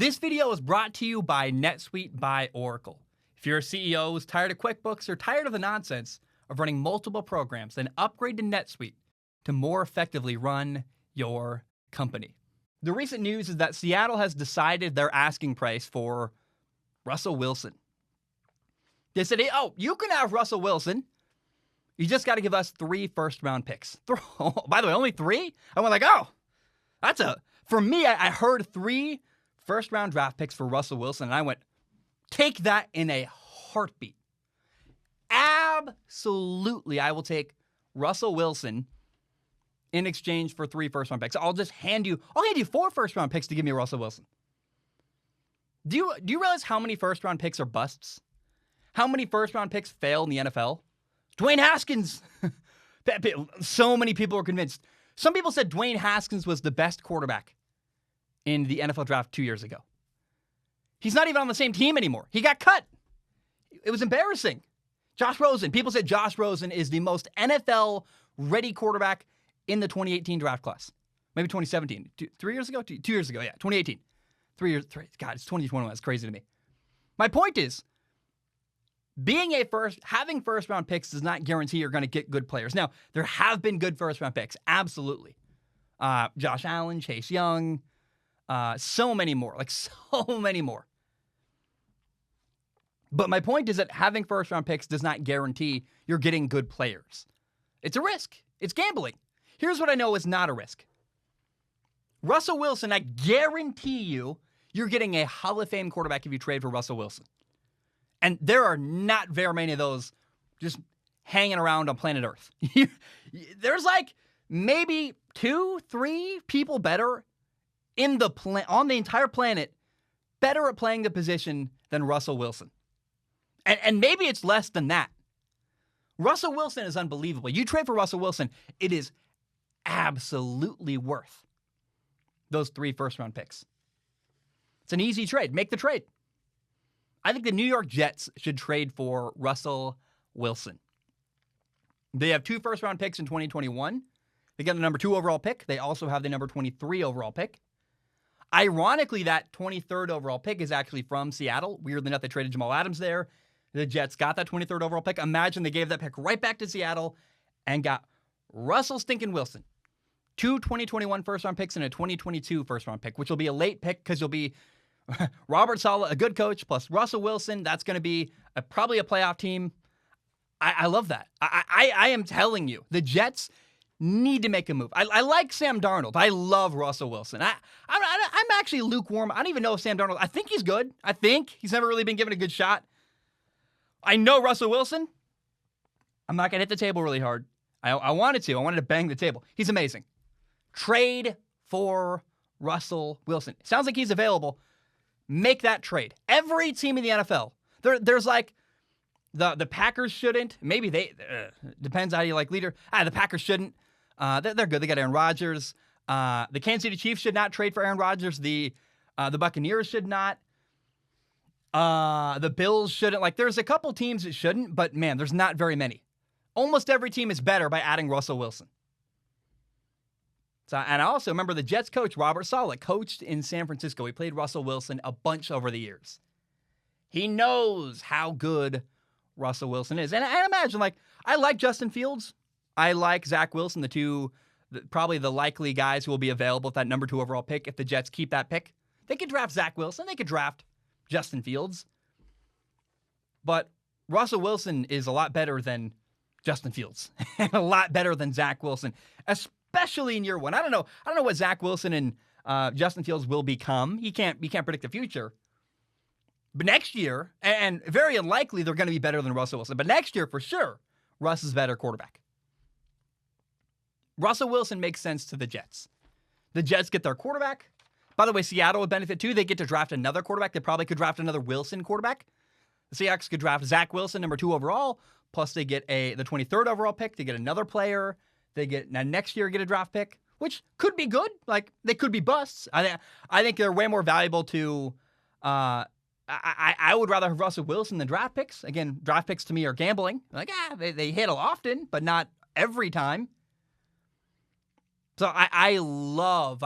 This video is brought to you by NetSuite by Oracle. If you're a CEO who's tired of QuickBooks or tired of the nonsense of running multiple programs, then upgrade to NetSuite to more effectively run your company. The recent news is that Seattle has decided their asking price for Russell Wilson. They said, oh, you can have Russell Wilson. You just got to give us 3 first-round picks. By the way, only 3? I went like, oh, for me, I heard 3 first-round draft picks for Russell Wilson, and I went, take that in a heartbeat. Absolutely, I will take Russell Wilson in exchange for 3 first-round picks. I'll hand you 4 first-round picks to give me Russell Wilson. Do you realize how many first-round picks are busts? How many first-round picks fail in the NFL? Dwayne Haskins. So many people were convinced. Some people said Dwayne Haskins was the best quarterback in the NFL draft 2 years ago. He's not even on the same team anymore. He got cut. It was embarrassing. Josh Rosen. People said Josh Rosen is the most NFL-ready quarterback in the 2018 draft class. Maybe 2017. 3 years ago? 2 years ago, yeah. 2018. 3 years. God, it's 2021. That's crazy to me. My point is, having first-round picks does not guarantee you're going to get good players. Now, there have been good first-round picks. Absolutely. Josh Allen, Chase Young, so many more. But my point is that having first-round picks does not guarantee you're getting good players. It's a risk. It's gambling. Here's what I know is not a risk. Russell Wilson, I guarantee you're getting a Hall of Fame quarterback if you trade for Russell Wilson. And there are not very many of those just hanging around on planet Earth. There's like maybe 2, 3 people better on the entire planet, better at playing the position than Russell Wilson. And maybe it's less than that. Russell Wilson is unbelievable. You trade for Russell Wilson, it is absolutely worth those 3 first-round picks. It's an easy trade. Make the trade. I think the New York Jets should trade for Russell Wilson. They have 2 first-round picks in 2021. They got the number 2 overall pick. They also have the number 23 overall pick. Ironically, that 23rd overall pick is actually from Seattle. Weirdly enough, they traded Jamal Adams there. The Jets got that 23rd overall pick. Imagine they gave that pick right back to Seattle and got Russell stinking Wilson. 2 2021 first-round picks and a 2022 first-round pick, which will be a late pick because you'll be Robert Saleh, a good coach, plus Russell Wilson. That's going to be probably a playoff team. I love that. I am telling you, the Jets need to make a move. I like Sam Darnold. I love Russell Wilson. I'm actually lukewarm. I don't even know if Sam Darnold, I think he's good. I think he's never really been given a good shot. I know Russell Wilson. I'm not going to hit the table really hard. I wanted to. I wanted to bang the table. He's amazing. Trade for Russell Wilson. Sounds like he's available. Make that trade. Every team in the NFL. There's like the Packers shouldn't. Maybe they depends how you like leader. The Packers shouldn't. They're good. They got Aaron Rodgers. The Kansas City Chiefs should not trade for Aaron Rodgers. The Buccaneers should not. The Bills shouldn't. Like there's a couple teams that shouldn't, but man, there's not very many. Almost every team is better by adding Russell Wilson. And I also remember the Jets coach, Robert Saleh, coached in San Francisco. He played Russell Wilson a bunch over the years. He knows how good Russell Wilson is. And I imagine, I like Justin Fields. I like Zach Wilson, probably the likely guys who will be available with that number 2 overall pick if the Jets keep that pick. They could draft Zach Wilson. They could draft Justin Fields. But Russell Wilson is a lot better than Justin Fields. And a lot better than Zach Wilson, especially in year 1. I don't know what Zach Wilson and Justin Fields will become. You can't predict the future. But next year, and very unlikely they're going to be better than Russell Wilson, but next year for sure, Russ is better quarterback. Russell Wilson makes sense to the Jets. The Jets get their quarterback. By the way, Seattle would benefit too. They get to draft another quarterback. They probably could draft another Wilson quarterback. The Seahawks could draft Zach Wilson, number 2 overall, plus they get the 23rd overall pick. They get another player. They get next year get a draft pick, which could be good. Like they could be busts. I think they're way more valuable to. I would rather have Russell Wilson than draft picks. Again, draft picks to me are gambling. They hit often, but not every time. So I love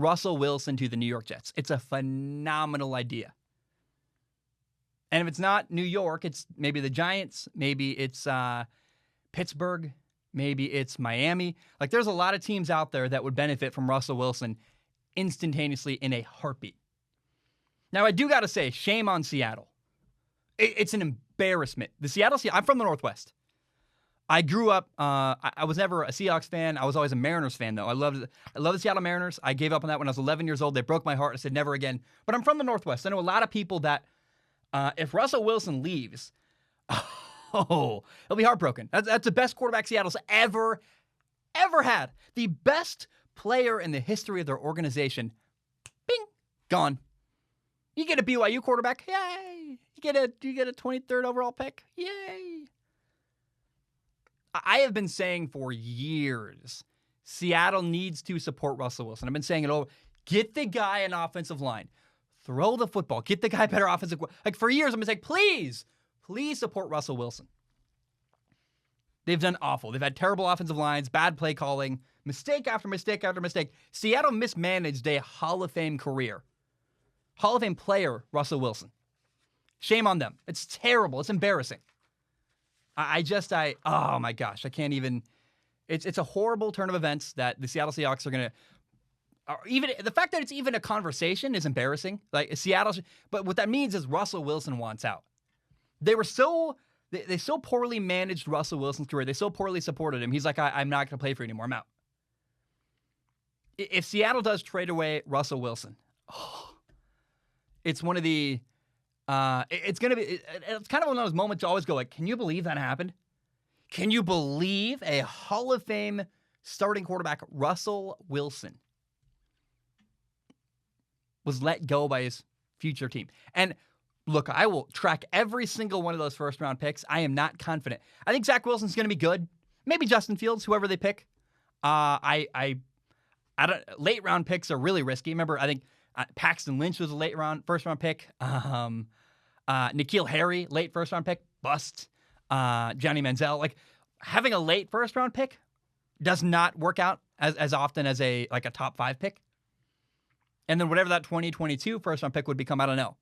Russell Wilson to the New York Jets. It's a phenomenal idea. And if it's not New York, it's maybe the Giants, maybe it's Pittsburgh, maybe it's Miami. Like, there's a lot of teams out there that would benefit from Russell Wilson instantaneously in a heartbeat. Now, I do got to say, shame on Seattle. It's an embarrassment. I'm from the Northwest. I grew up, I was never a Seahawks fan. I was always a Mariners fan, though. I love the Seattle Mariners. I gave up on that when I was 11 years old. They broke my heart. I said, never again. But I'm from the Northwest. I know a lot of people that if Russell Wilson leaves, he'll be heartbroken. That's the best quarterback Seattle's ever had. The best player in the history of their organization. Bing, gone. You get a BYU quarterback, yay! You get a 23rd overall pick, yay! I have been saying for years, Seattle needs to support Russell Wilson. I've been saying it over. Get the guy an offensive line. Throw the football. Get the guy better offensive. Like, for years, I've been saying, please support Russell Wilson. They've done awful. They've had terrible offensive lines, bad play calling, mistake after mistake after mistake. Seattle mismanaged a Hall of Fame career. Hall of Fame player, Russell Wilson. Shame on them. It's terrible. It's embarrassing. Oh my gosh, I can't even. It's a horrible turn of events that the Seattle Seahawks are going to. Even the fact that it's even a conversation is embarrassing. Like, Seattle, but what that means is Russell Wilson wants out. They so poorly managed Russell Wilson's career. They so poorly supported him. He's like, I'm not going to play for you anymore. I'm out. If Seattle does trade away Russell Wilson, it's one of the. It's kind of one of those moments you always go like, can you believe that happened? Can you believe a Hall of Fame starting quarterback, Russell Wilson, was let go by his future team? And look, I will track every single one of those first round picks. I am not confident. I think Zach Wilson's going to be good. Maybe Justin Fields, whoever they pick. I don't. Late round picks are really risky. Remember, I think Paxton Lynch was a first round pick. N'Keal Harry, late first round pick, bust. Johnny Manziel, like, having a late first round pick does not work out as often as a top 5 pick. And then whatever that 2022 first round pick would become, I don't know.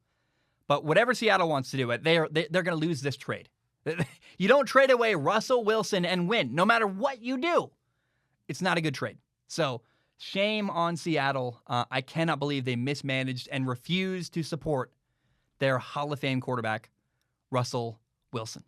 But whatever Seattle wants to do, they're going to lose this trade. You don't trade away Russell Wilson and win, no matter what you do. It's not a good trade. So shame on Seattle. I cannot believe they mismanaged and refused to support their Hall of Fame quarterback, Russell Wilson.